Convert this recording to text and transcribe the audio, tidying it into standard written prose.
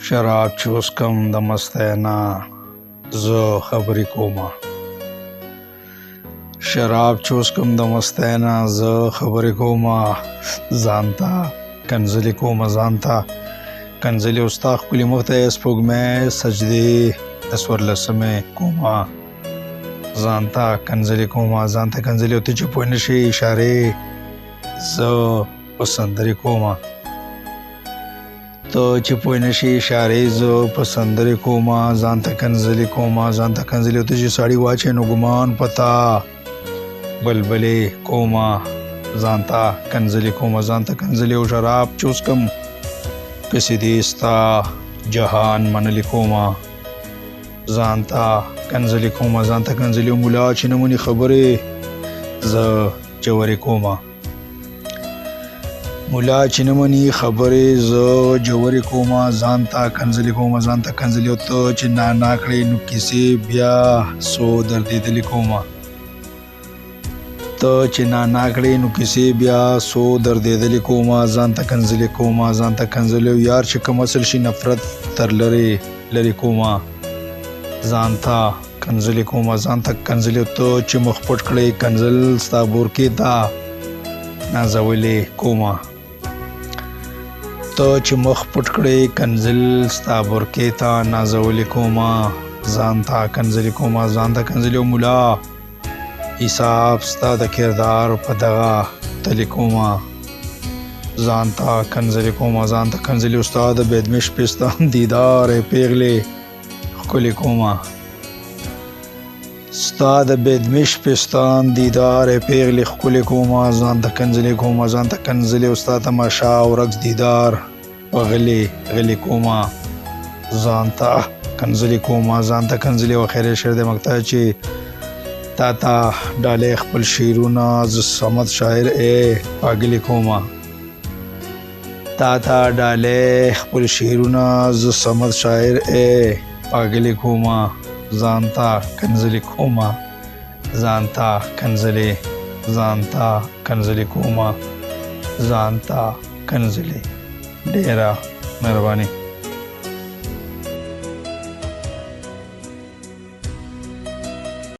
شراب چوسکم د مستینا زه خبرې کومه شراب چوسکم د مستینا زه خبرې کومه ځانته کنځلې کومه ځانته کنځلې اوستا ښکلي مخ ته سپوږمۍ سجدې د څوارلسمې کومه ځانته کنځلې کومه ځانته کنځلې او ته چې پوه نه شې اشارې زه په سندرې کومه ته چې پوه نه شې اشارې زه په سندرې کومه ځانته کنځلې کومه ځانته کنځلې او ته چې ساړي واچې نو ګمان پتا بلبلې کومه ځانته کنځلې کومه ځانته کنځلې او شراب چوسکم پسې دې ستا جهان منلې کومه ځانته کنځلې کومه ځانته کنځلې او ملا چې نه مني خبرې زه جوړې کومه مولا چې نه مني خبرې زه جوړې کومه ځانته کنځلې کومه ځانته کنځلې او ته چې نانا کړې نو کیسې بیا څو دردېدلې کومه ته چې نانا کړې نو کیسې بیا څو دردېدلې کومه ځانته کنځلې کومه ځانته کنځلې او یار چې کوم اصل شي نفرت تر لرې کومه ځانته کنځلې کومه ځانته کنځلې او ته چې مخ پټ کړې کنځل ستا بورکې ته نازولې کومه ته چې مخ پټ کړې کنځل ستا بورکې ته نازولې کومه ځانته کنځلې کومه ځانته کنځلې او ملا حساب ستا د کردار په دغه تلې کومه ځانته کنځلې کومه ځانته کنځلې او ستا د بدمش پستان دیدار پیغلې ښکلې کومه ستا د بدمش پستان دیدار پیغلې ښکلې کومه ځانته کنځلې کومه ځانته کنځلې او ستا تماشا او رقص دیدار په غلې کومه ځانته کنځلې کومه ځانته کنځلې او خیر شعر د مقطع چې تا ډالې خپل شعرونه ز صمد شاعر پاگلې کومه تا ډالې خپل شعرونه ز صمد شاعر پاگلې کومه ځانته کنځلې کومه ځانته کنځلې کومه ځانته کنځلې ډېره مهرباني